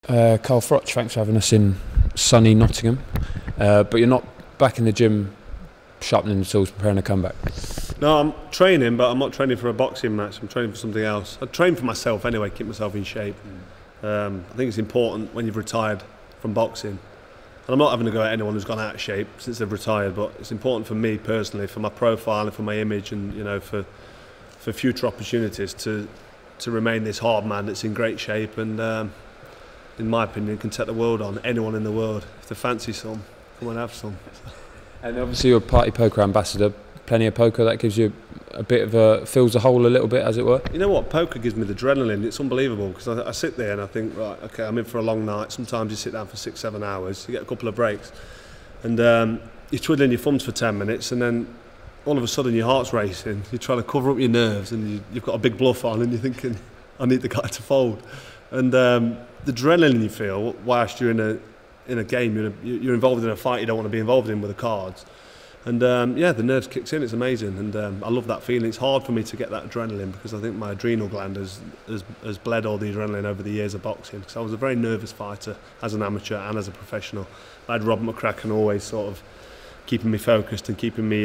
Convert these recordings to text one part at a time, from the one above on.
Carl Froch, thanks for having us in sunny Nottingham. But you're not back in the gym sharpening the tools, preparing a comeback? No, I'm training, but I'm not training for a boxing match. I'm training for something else. I train for myself anyway, keep myself in shape. I think it's important when you've retired from boxing. And I'm not having to go at anyone who's gone out of shape since they've retired, but it's important for me personally, for my profile and for my image, and for future opportunities to remain this hard man that's in great shape and in my opinion can take the world on anyone in the world. If they fancy some, come and have some. And obviously you're a party poker ambassador, plenty of poker, that gives you a bit of fills the hole a little bit, as it were. You know what, poker gives me the adrenaline. It's unbelievable, because I sit there and I think, right, okay, I'm in for a long night. Sometimes you sit down for 6-7 hours, you get a couple of breaks, and you're twiddling your thumbs for 10 minutes, and then all of a sudden your heart's racing. You're trying to cover up your nerves, and you've got a big bluff on, and you're thinking, I need the guy to fold. And the adrenaline you feel whilst you're in a game, you're involved in a fight you don't want to be involved in with the cards. And yeah, the nerves kicks in, it's amazing, and I love that feeling. It's hard for me to get that adrenaline because I think my adrenal gland has bled all the adrenaline over the years of boxing, because I was a very nervous fighter as an amateur and as a professional. I had Rob McCracken always sort of keeping me focused and keeping me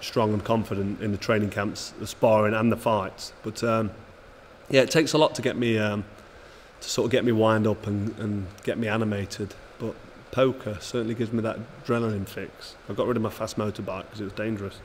strong and confident in the training camps, the sparring and the fights. But yeah, it takes a lot to get me to sort of get me wind up and get me animated. But poker certainly gives me that adrenaline fix. I got rid of my fast motorbike because it was dangerous.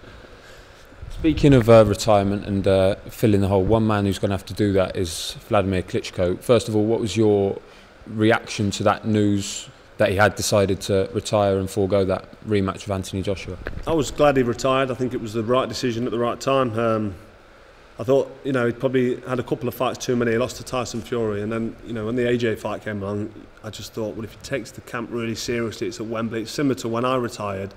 Speaking of retirement and filling the hole, one man who's going to have to do that is Vladimir Klitschko. First of all, what was your reaction to that news that he had decided to retire and forego that rematch with Anthony Joshua? I was glad he retired. I think it was the right decision at the right time. I thought, he'd probably had a couple of fights too many. He lost to Tyson Fury, and then, when the AJ fight came along, I just thought, well, if he takes the camp really seriously, it's at Wembley. It's similar to when I retired.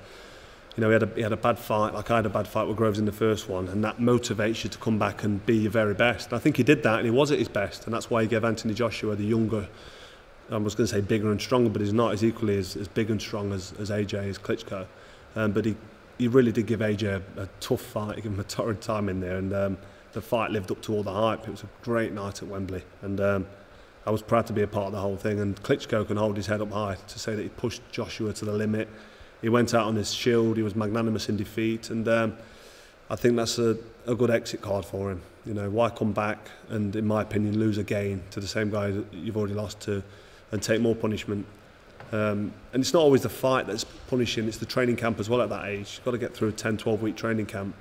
He had a bad fight, like I had a bad fight with Groves in the first one, and that motivates you to come back and be your very best. And I think he did that, and he was at his best, and that's why he gave Anthony Joshua, the younger, I was going to say bigger and stronger, but he's not. He's equally as big and strong as AJ, as Klitschko. But he really did give AJ a tough fight. He gave him a torrid time in there, and the fight lived up to all the hype. It was a great night at Wembley, and I was proud to be a part of the whole thing. And Klitschko can hold his head up high to say that he pushed Joshua to the limit. He went out on his shield. He was magnanimous in defeat, and I think that's a good exit card for him. Why come back and, in my opinion, lose again to the same guy that you've already lost to, and take more punishment. And it's not always the fight that's punishing, it's the training camp as well at that age. You've got to get through a 10-12 week training camp,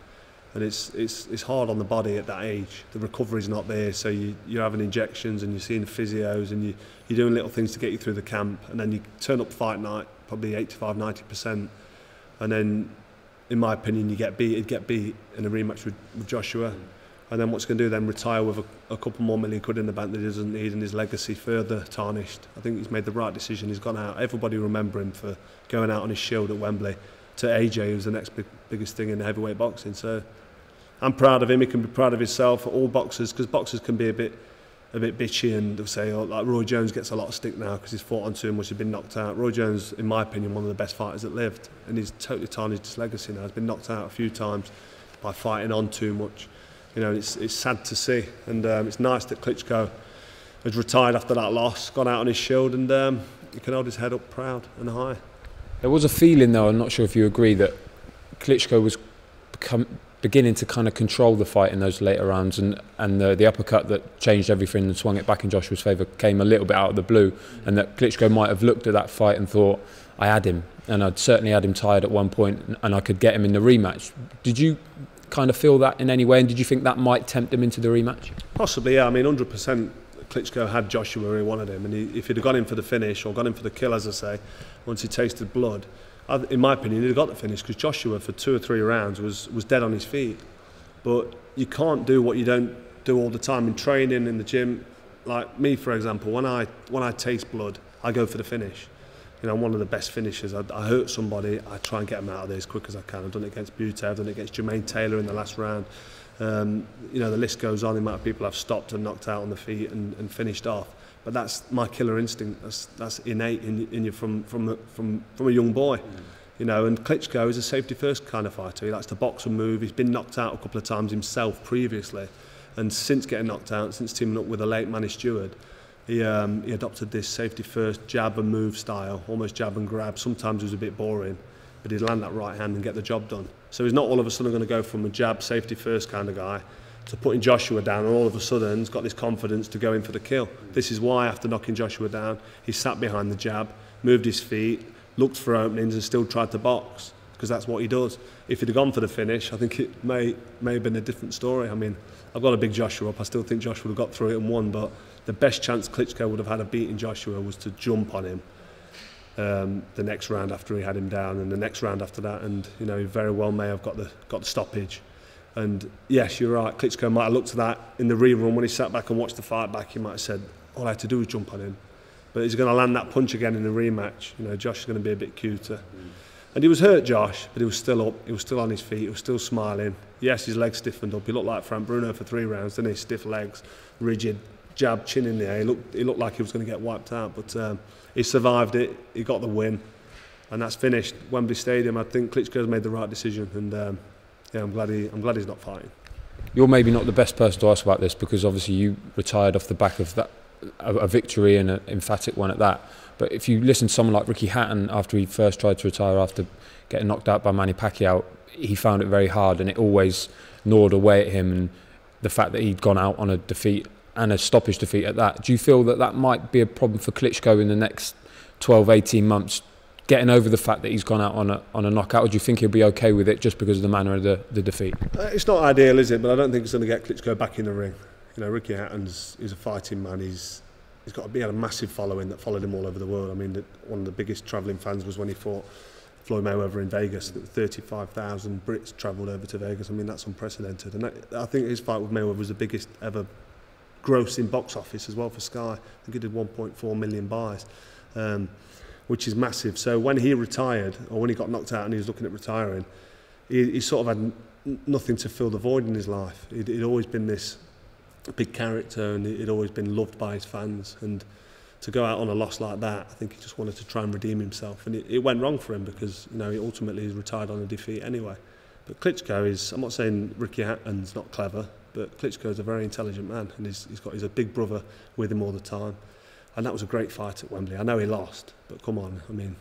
and it's hard on the body at that age. The recovery's not there, so you're having injections and you're seeing physios, and you're doing little things to get you through the camp, and then you turn up fight night probably 85-90%, and then, in my opinion, he'd get beat in a rematch with Joshua. And then what's going to do then? Retire with a couple more million quid in the bank that he doesn't need, and his legacy further tarnished. I think he's made the right decision. He's gone out. Everybody will remember him for going out on his shield at Wembley to AJ, who's the next biggest thing in heavyweight boxing. So I'm proud of him. He can be proud of himself. All boxers, because boxers can be a bit bitchy, and they'll say, like Roy Jones gets a lot of stick now because he's fought on too much, he's been knocked out. Roy Jones, in my opinion, one of the best fighters that lived, and he's totally tarnished his legacy now. He's been knocked out a few times by fighting on too much. It's sad to see, and it's nice that Klitschko has retired after that loss, gone out on his shield, and he can hold his head up proud and high. There was a feeling, though, I'm not sure if you agree, that Klitschko was beginning to kind of control the fight in those later rounds, and the uppercut that changed everything and swung it back in Joshua's favour came a little bit out of the blue, and that Klitschko might have looked at that fight and thought, I had him, and I'd certainly had him tired at one point, and I could get him in the rematch. Did you kind of feel that in any way, and did you think that might tempt him into the rematch? Possibly, yeah. I mean, 100% Klitschko had Joshua where he wanted him, and if he'd have gone in for the finish, or gone in for the kill, as I say, once he tasted blood, in my opinion, he'd have got the finish, because Joshua, for 2 or 3 rounds, was dead on his feet. But you can't do what you don't do all the time in training, in the gym. Like me, for example, when I taste blood, I go for the finish. I'm one of the best finishers. I hurt somebody, I try and get them out of there as quick as I can. I've done it against Butte, I've done it against Jermaine Taylor in the last round. The list goes on, the amount of people I've stopped and knocked out on the feet and finished off. But that's my killer instinct. That's innate in you from a young boy. And Klitschko is a safety first kind of fighter. He likes to box and move. He's been knocked out a couple of times himself previously, and since getting knocked out, since teaming up with a late Manny Stewart, He adopted this safety first jab and move style, almost jab and grab. Sometimes it was a bit boring, but he'd land that right hand and get the job done. So he's not all of a sudden going to go from a jab safety first kind of guy to putting Joshua down, and all of a sudden he's got this confidence to go in for the kill. This is why after knocking Joshua down, he sat behind the jab, moved his feet, looked for openings and still tried to box, because that's what he does. If he'd have gone for the finish, I think it may have been a different story. I mean, I've got a big Joshua up. I still think Joshua would have got through it and won, but the best chance Klitschko would have had of beating Joshua was to jump on him the next round after he had him down, and the next round after that, and you know, he very well may have got the stoppage. And yes, you're right, Klitschko might have looked at that in the rerun when he sat back and watched the fight back. He might have said, all I had to do was jump on him. But he's going to land that punch again in the rematch. You know, Josh is going to be a bit cuter. And he was hurt, Josh, but he was still up. He was still on his feet. He was still smiling. Yes, his legs stiffened up. He looked like Frank Bruno for 3 rounds, didn't he? Stiff legs, rigid, jab, chin in the air. He looked like he was going to get wiped out, but he survived it. He got the win, and that's finished. Wembley Stadium. I think Klitschko's made the right decision, and yeah, I'm glad he's not fighting. You're maybe not the best person to ask about this, because obviously you retired off the back of that, a victory, and an emphatic one at that. But if you listen to someone like Ricky Hatton, after he first tried to retire after getting knocked out by Manny Pacquiao, he found it very hard, and it always gnawed away at him, and the fact that he'd gone out on a defeat, and a stoppage defeat at that. Do you feel that that might be a problem for Klitschko in the next 12, 18 months, getting over the fact that he's gone out on a knockout, or do you think he'll be okay with it just because of the manner of the defeat? It's not ideal, is it? But I don't think it's going to get Klitschko back in the ring. You know, Ricky Hatton's a fighting man. He had a massive following that followed him all over the world. I mean, one of the biggest travelling fans was when he fought Floyd Mayweather in Vegas. 35,000 Brits travelled over to Vegas. I mean, that's unprecedented. And I think his fight with Mayweather was the biggest ever grossing box office as well for Sky. I think he did 1.4 million buys, which is massive. So when he retired, or when he got knocked out and he was looking at retiring, he sort of had nothing to fill the void in his life. He'd always been this big character, and he'd always been loved by his fans, and to go out on a loss like that, I think he just wanted to try and redeem himself, and it went wrong for him, because you know, he ultimately retired on a defeat anyway. But Klitschko is, I'm not saying Ricky Hatton's not clever, but Klitschko is a very intelligent man, and he's a big brother with him all the time, and that was a great fight at Wembley. I know he lost, but come on, I mean,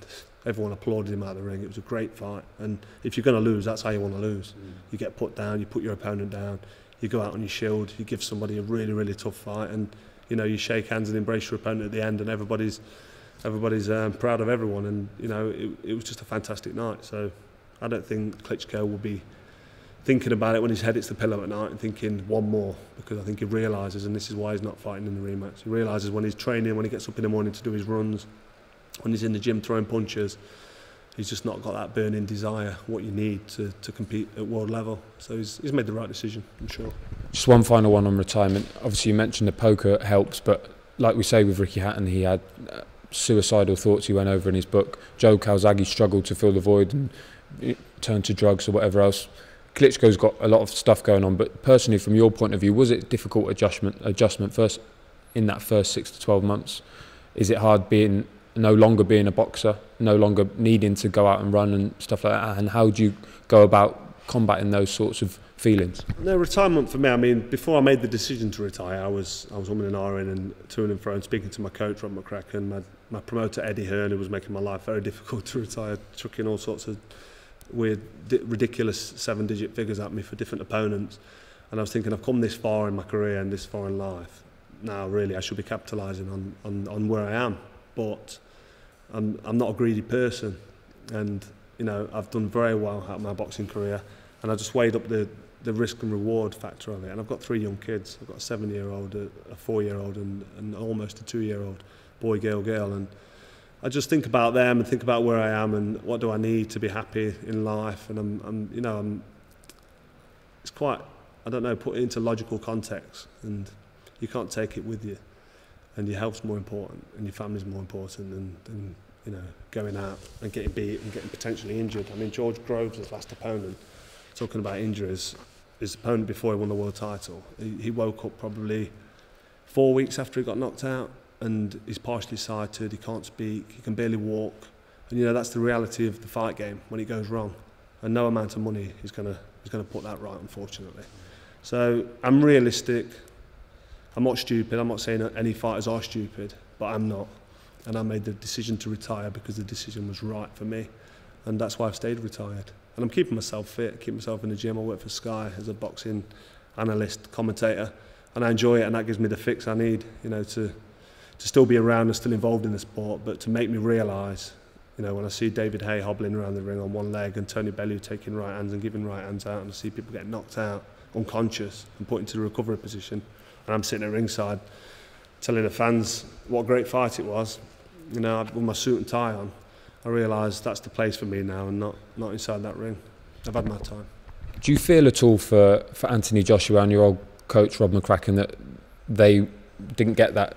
everyone applauded him out of the ring. It was a great fight, and if you're going to lose, that's how you want to lose. You get put down, you put your opponent down, you go out on your shield, you give somebody a really, really tough fight, and you know, you shake hands and embrace your opponent at the end, and everybody's proud of everyone, and you know, it was just a fantastic night. So I don't think Klitschko will be thinking about it when his head hits the pillow at night and thinking one more, because I think he realises, and this is why he's not fighting in the rematch, he realises when he's training, when he gets up in the morning to do his runs, when he's in the gym throwing punches, he's just not got that burning desire, what you need to compete at world level. So he's made the right decision, I'm sure. Just one final one on retirement. Obviously you mentioned the poker helps, but like we say with Ricky Hatton, he had suicidal thoughts he went over in his book. Joe Calzaghe struggled to fill the void and turned to drugs or whatever else. Klitschko's got a lot of stuff going on, but personally from your point of view, was it difficult adjustment first in that first 6 to 12 months? Is it hard no longer being a boxer, no longer needing to go out and run and stuff like that? And how do you go about combating those sorts of feelings? No, retirement for me, I mean, before I made the decision to retire, I was umming and ahhing and to and fro and speaking to my coach, Rob McCracken, my promoter, Eddie Hearn, who was making my life very difficult to retire, chucking all sorts of weird, ridiculous 7-digit figures at me for different opponents. And I was thinking, I've come this far in my career and this far in life. Now, really, I should be capitalising on where I am. But I'm not a greedy person, and you know, I've done very well out of my boxing career, and I just weighed up the risk and reward factor of it. And I've got 3 young kids. I've got a 7-year-old, a 4-year-old, and almost a 2-year-old boy, girl, and I just think about them and think about where I am and what do I need to be happy in life. And it's quite, I don't know, put it into logical context, and you can't take it with you. And your health's more important, and your family's more important than you know, going out and getting beat and getting potentially injured. I mean, George Groves' last opponent, talking about injuries, his opponent before he won the world title, he woke up probably 4 weeks after he got knocked out, and he's partially sighted, he can't speak, he can barely walk. And you know, that's the reality of the fight game when it goes wrong. And no amount of money is going to put that right, unfortunately. So I'm realistic. I'm not stupid. I'm not saying that any fighters are stupid, but I'm not. And I made the decision to retire because the decision was right for me. And that's why I've stayed retired. And I'm keeping myself fit, keeping myself in the gym. I work for Sky as a boxing analyst, commentator, and I enjoy it, and that gives me the fix I need, you know, to still be around and still involved in the sport, but to make me realise, you know, when I see David Hay hobbling around the ring on one leg and Tony Bellew taking right hands and giving right hands out, and I see people getting knocked out, unconscious, and put into the recovery position, and I'm sitting at ringside telling the fans what a great fight it was, you know, with my suit and tie on, I realise that's the place for me now, and not inside that ring. I've had my time. Do you feel at all for Anthony Joshua and your old coach Rob McCracken that they didn't get that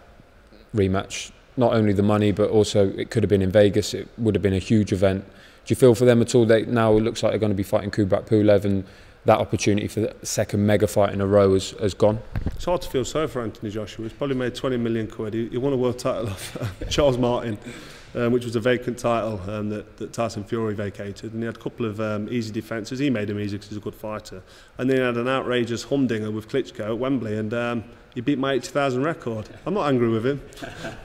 rematch? Not only the money, but also it could have been in Vegas. It would have been a huge event. Do you feel for them at all? Now it looks like they're going to be fighting Kubrat Pulev, and that opportunity for the second mega fight in a row has gone. It's hard to feel sorry for Anthony Joshua. He's probably made 20 million quid. He won a world title off Charles Martin, which was a vacant title that Tyson Fury vacated, and he had a couple of easy defences. He made him easy because he's a good fighter, and then he had an outrageous humdinger with Klitschko at Wembley, and he beat my 80,000 record. I'm not angry with him,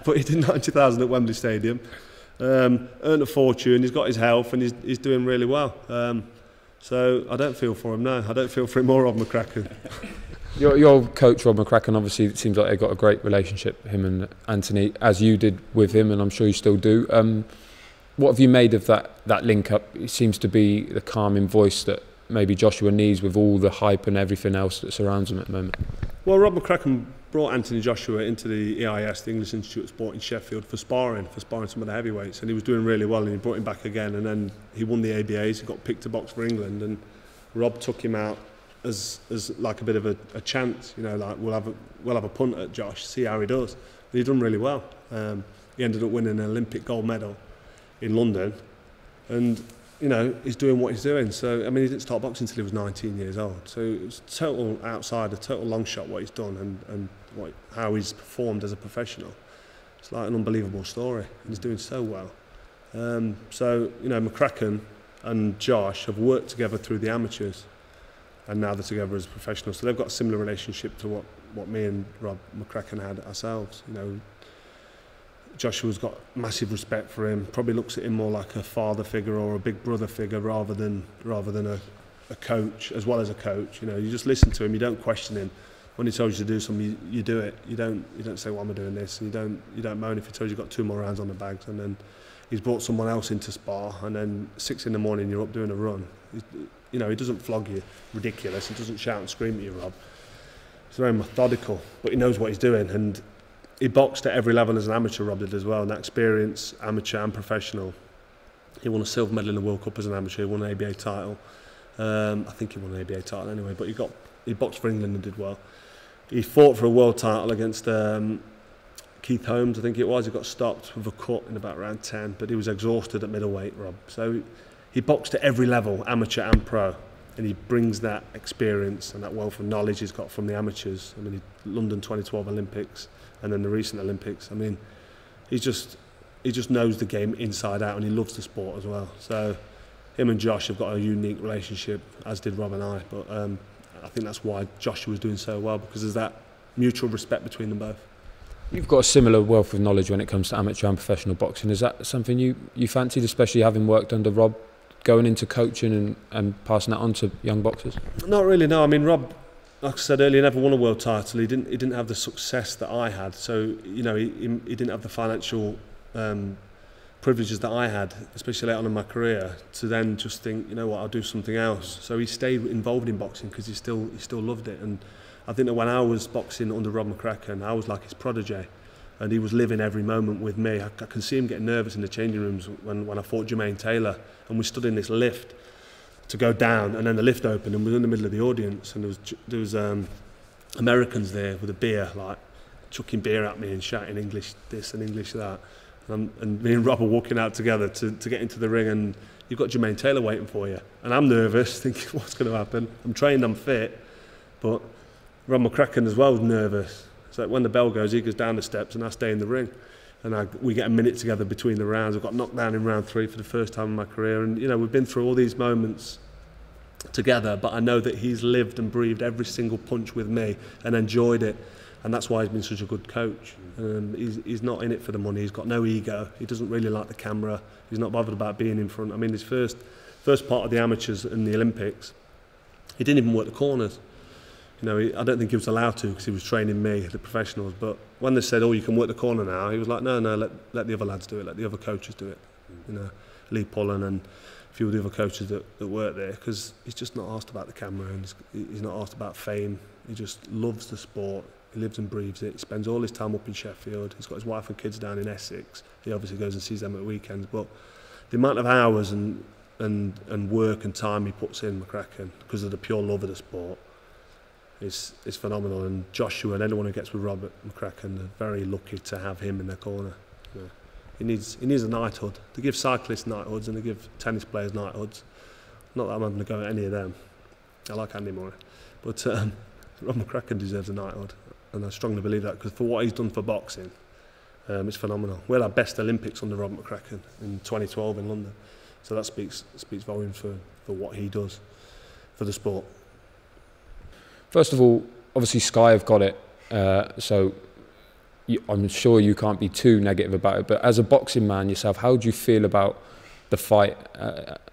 but he did 90,000 at Wembley Stadium, earned a fortune. He's got his health, and he's doing really well. So I don't feel for him now. I don't feel for him or Rob McCracken. Your coach Rob McCracken, obviously it seems like they got a great relationship, him and Anthony, as you did with him, and I'm sure you still do. What have you made of that link up? It seems to be the calming voice that maybe Joshua needs with all the hype and everything else that surrounds him at the moment. Well, Rob McCracken brought Anthony Joshua into the EIS, the English Institute of Sport in Sheffield, for sparring some of the heavyweights, and he was doing really well, and he brought him back again, and then he won the ABAs, he got picked to box for England, and Rob took him out as like a bit of a chance, you know, like we'll have a punt at Josh, see how he does. And he done really well. He ended up winning an Olympic gold medal in London, and you know, he's doing what he's doing. So I mean, he didn't start boxing until he was 19 years old. So it was total outside, a total long shot what he's done, and how he's performed as a professional. It's like an unbelievable story, and he's doing so well. So you know, McCracken and Josh have worked together through the amateurs, and now they're together as professionals. So they've got a similar relationship to what me and Rob McCracken had ourselves. You know, Joshua's got massive respect for him. Probably looks at him more like a father figure or a big brother figure rather than a coach, as well as a coach. You know, you just listen to him. You don't question him. When he tells you to do something, you do it. You don't say, "Why am I doing this?" And you don't moan if he tells you you've got 2 more rounds on the bags. And then he's brought someone else into spar, and then 6 in the morning you're up doing a run. You know, he doesn't flog you ridiculous. He doesn't shout and scream at you, Rob. He's very methodical, but he knows what he's doing. And he boxed at every level as an amateur, Rob did as well. And that experience, amateur and professional. He won a silver medal in the World Cup as an amateur. He won an ABA title. I think he won an ABA title anyway. But he boxed for England and did well. He fought for a world title against Keith Holmes, I think it was. He got stopped with a cut in about round 10, but he was exhausted at middleweight, Rob. So he boxed at every level, amateur and pro, and he brings that experience and that wealth of knowledge he's got from the amateurs. I mean, London 2012 Olympics and then the recent Olympics. I mean, he just knows the game inside out, and he loves the sport as well. So him and Josh have got a unique relationship, as did Rob and I. But I think that's why Joshua was doing so well, because there's that mutual respect between them both. You've got a similar wealth of knowledge when it comes to amateur and professional boxing. Is that something you fancied, especially having worked under Rob, going into coaching and passing that on to young boxers? Not really, no. I mean, Rob, like I said earlier, never won a world title. He didn't have the success that I had. So, you know, he didn't have the financial privileges that I had, especially late on in my career, to then just think, you know what, I'll do something else. So he stayed involved in boxing because he still loved it. And I think that when I was boxing under Rob McCracken, I was like his protege, and he was living every moment with me. I can see him getting nervous in the changing rooms when I fought Jermaine Taylor, and we stood in this lift to go down, and then the lift opened, and we were in the middle of the audience, and there was Americans there with a beer, like chucking beer at me and shouting English this and English that. And me and Rob are walking out together to get into the ring, and you've got Jermaine Taylor waiting for you. And I'm nervous, thinking, what's going to happen? I'm trained, I'm fit, but Rob McCracken as well was nervous. So when the bell goes, he goes down the steps and I stay in the ring. And we get a minute together between the rounds. I got knocked down in round 3 for the first time in my career. And, you know, we've been through all these moments together, but I know that he's lived and breathed every single punch with me and enjoyed it. and that's why he's been such a good coach. He's not in it for the money. He's got no ego. He doesn't really like the camera. He's not bothered about being in front. I mean, his first part of the amateurs in the Olympics, he didn't even work the corners. You know, I don't think he was allowed to because he was training me, the professionals. But when they said, "Oh, you can work the corner now," he was like, "No, let the other lads do it. Let the other coaches do it." You know, Lee Pullen and a few of the other coaches that work there, because he's just not asked about the camera and he's not asked about fame. He just loves the sport. He lives and breathes it. He spends all his time up in Sheffield. He's got his wife and kids down in Essex. He obviously goes and sees them at weekends. But the amount of hours and work and time he puts in, McCracken, because of the pure love of the sport, is phenomenal. And Joshua and anyone who gets with Robert McCracken are very lucky to have him in their corner. Yeah. He needs a knighthood. They give cyclists knighthoods and they give tennis players knighthoods. Not that I'm having to go at any of them. I like Andy Murray. But Rob McCracken deserves a knighthood. And I strongly believe that, because for what he's done for boxing, it's phenomenal. We had our best Olympics under Robert McCracken in 2012 in London. So that speaks volumes for what he does for the sport. First of all, obviously Sky have got it, so I'm sure you can't be too negative about it, but as a boxing man yourself, how do you feel about the fight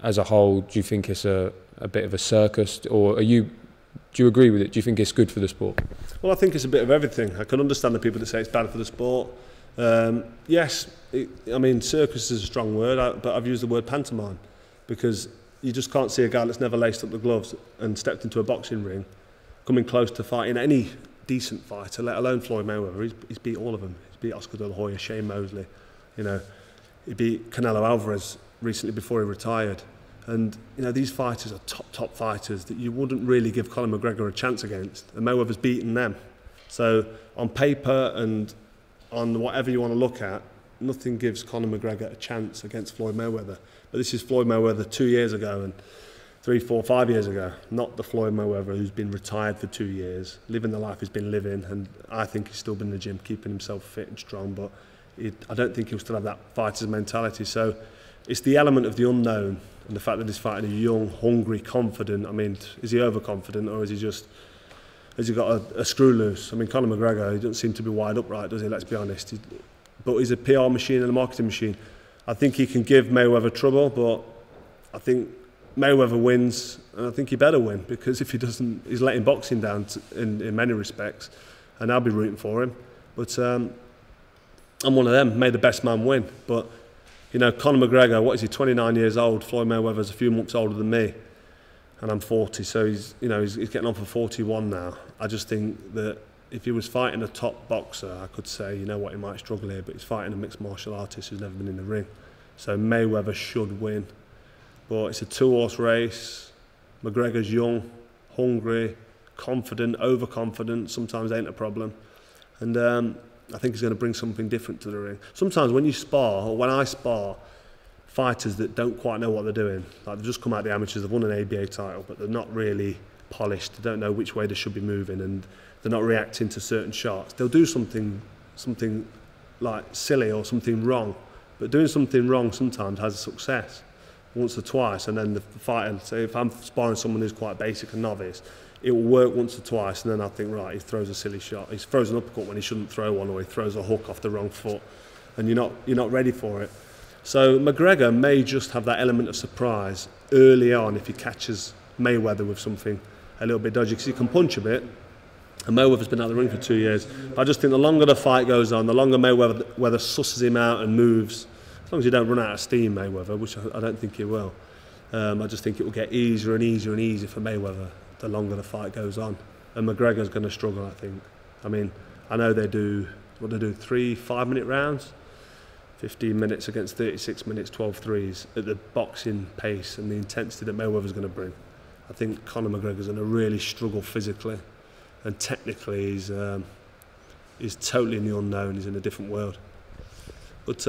as a whole? Do you think it's a bit of a circus, or do you agree with it? Do you think it's good for the sport? Well, I think it's a bit of everything. I can understand the people that say it's bad for the sport. Yes, I mean, circus is a strong word, but I've used the word pantomime, because you just can't see a guy that's never laced up the gloves and stepped into a boxing ring coming close to fighting any decent fighter, let alone Floyd Mayweather. He's beat all of them. He's beat Oscar De La Hoya, Shane Mosley. You know, he beat Canelo Alvarez recently before he retired. And you know, these fighters are top fighters that you wouldn't really give Conor McGregor a chance against, and Mayweather's beaten them. So on paper and on whatever you want to look at, nothing gives Conor McGregor a chance against Floyd Mayweather. But this is Floyd Mayweather 2 years ago and 3, 4, 5 years ago, not the Floyd Mayweather who's been retired for 2 years, living the life he's been living, and I think he's still been in the gym, keeping himself fit and strong, but I don't think he'll still have that fighter's mentality. So it's the element of the unknown and the fact that he's fighting a young, hungry, confident. I mean, is he overconfident, or has he got a screw loose? I mean, Conor McGregor, he doesn't seem to be wide upright, does he? Let's be honest. But he's a PR machine and a marketing machine. I think he can give Mayweather trouble, but I think Mayweather wins, and I think he better win, because if he doesn't, he's letting boxing down in many respects, and I'll be rooting for him. But I'm one of them, may the best man win. But you know, Conor McGregor, what is he, 29 years old? Floyd Mayweather's a few months older than me, and I'm 40, so he's getting on for 41 now. I just think that if he was fighting a top boxer, I could say, you know what, he might struggle here, but he's fighting a mixed martial artist who's never been in the ring. So Mayweather should win. But it's a two-horse race. McGregor's young, hungry, confident, overconfident, sometimes ain't a problem. And I think he's going to bring something different to the ring. Sometimes when you spar, or when I spar, fighters that don't quite know what they're doing, like they've just come out of the amateurs, they've won an ABA title, but they're not really polished, they don't know which way they should be moving, and they're not reacting to certain shots. They'll do something like silly or something wrong, but doing something wrong sometimes has success once or twice, and then the fighter, say if I'm sparring someone who's quite basic and novice, it will work once or twice, and then I think, right, he throws a silly shot, he throws an uppercut when he shouldn't throw one, or he throws a hook off the wrong foot, and you're not ready for it. So McGregor may just have that element of surprise early on if he catches Mayweather with something a little bit dodgy, because he can punch a bit, and Mayweather's been out of the ring for 2 years. But I just think the longer the fight goes on, the longer Mayweather susses him out and moves, as long as you don't run out of steam, Mayweather, which I don't think he will, I just think it will get easier and easier and easier for Mayweather the longer the fight goes on. And McGregor's going to struggle, I think. I mean, I know they do 3 5-minute rounds, 15 minutes against 36 minutes, 12 threes at the boxing pace and the intensity that Mayweather's going to bring. I think Conor McGregor's going to really struggle physically, and technically he's totally in the unknown. He's in a different world. But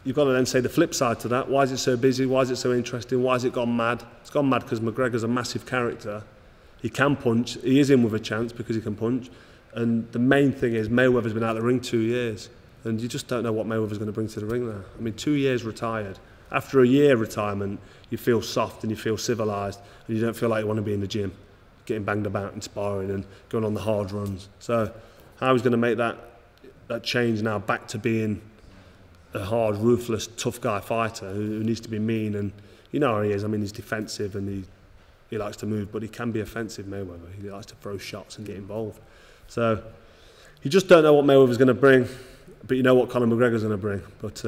you've got to then say the flip side to that. Why is it so busy? Why is it so interesting? Why has it gone mad? It's gone mad because McGregor's a massive character. He can punch. He is in with a chance because he can punch. And the main thing is Mayweather's been out of the ring 2 years. And you just don't know what Mayweather's going to bring to the ring there. I mean, 2 years retired. After a year retirement, you feel soft and you feel civilised and you don't feel like you want to be in the gym. getting banged about in sparring and going on the hard runs. So how he's going to make that change now back to being a hard, ruthless, tough guy fighter who needs to be mean, and you know how he is. I mean, he's defensive and he likes to move, but he can be offensive, Mayweather. He likes to throw shots and get involved. So you just don't know what Mayweather's going to bring, but you know what Conor McGregor's going to bring. But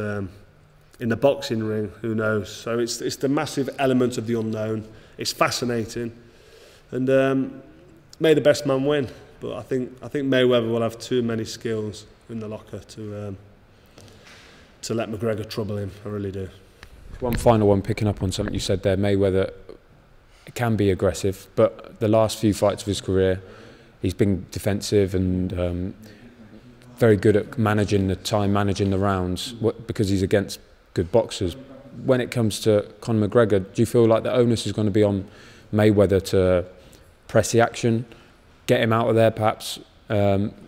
in the boxing ring, who knows? So it's the massive element of the unknown. It's fascinating, and may the best man win. But I think Mayweather will have too many skills in the locker to let McGregor trouble him. I really do. One final one, picking up on something you said there. Mayweather can be aggressive, but the last few fights of his career, he's been defensive and very good at managing the time, managing the rounds, because he's against good boxers. When it comes to Conor McGregor, do you feel like the onus is going to be on Mayweather to press the action, get him out of there perhaps,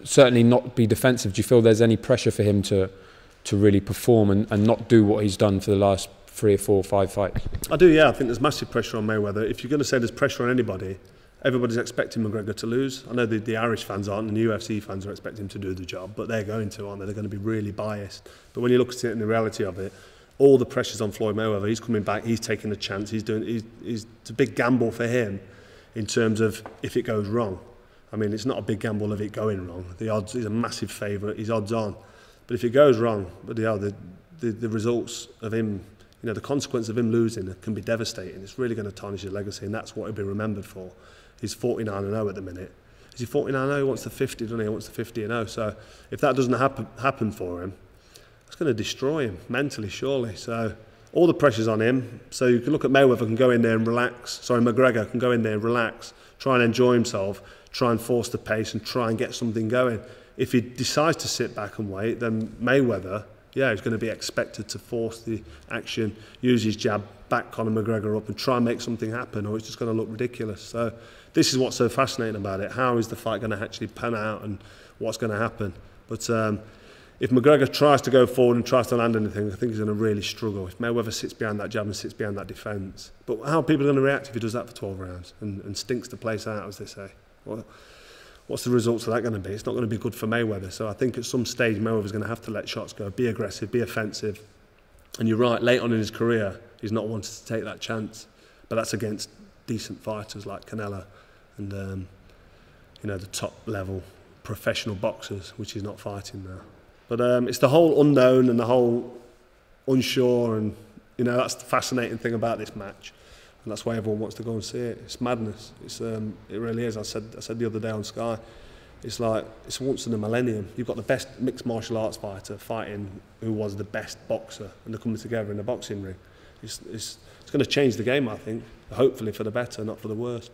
certainly not be defensive? Do you feel there's any pressure for him to really perform and not do what he's done for the last 3 or 4 or 5 fights? I do, yeah. I think there's massive pressure on Mayweather. If you're going to say there's pressure on anybody, everybody's expecting McGregor to lose. I know the Irish fans aren't, and the UFC fans are expecting him to do the job, but they're going to, aren't they? They're going to be really biased. But when you look at it in the reality of it, all the pressure's on Floyd Mayweather. He's coming back, he's taking a chance, it's a big gamble for him in terms of if it goes wrong. I mean, it's not a big gamble of it going wrong. The odds, he's a massive favourite, he's odds on. But if it goes wrong, the results of him, you know, the consequence of him losing can be devastating. It's really going to tarnish his legacy, and that's what he'll be remembered for. He's 49-0 at the minute. Is he 49-0? He wants the 50, doesn't he? He wants the 50-0. So if that doesn't happen for him, it's going to destroy him mentally, surely. So all the pressure's on him. So you can look at Mayweather can go in there and relax. Sorry, McGregor can go in there and relax, try and enjoy himself, try and force the pace and try and get something going. If he decides to sit back and wait, then Mayweather, yeah, he's going to be expected to force the action, use his jab, back Conor McGregor up and try and make something happen, or it's just going to look ridiculous. So this is what's so fascinating about it. How is the fight going to actually pan out and what's going to happen? But if McGregor tries to go forward and tries to land anything, I think he's going to really struggle. If Mayweather sits behind that jab and sits behind that defence. But how are people going to react if he does that for 12 rounds and stinks the place out, as they say? Well, what's the results of that going to be? It's not going to be good for Mayweather. So I think at some stage Mayweather's going to have to let shots go, be aggressive, be offensive. And you're right, late on in his career, he's not wanted to take that chance. But that's against decent fighters like Canelo and you know, the top level professional boxers, which he's not fighting now. But it's the whole unknown and the whole unsure, and you know, that's the fascinating thing about this match. And that's why everyone wants to go and see it. It's madness. It really is. I said the other day on Sky, it's like it's once in a millennium. You've got the best mixed martial arts fighter fighting who was the best boxer, and they're coming together in a boxing ring. It's going to change the game, I think. Hopefully for the better, not for the worst.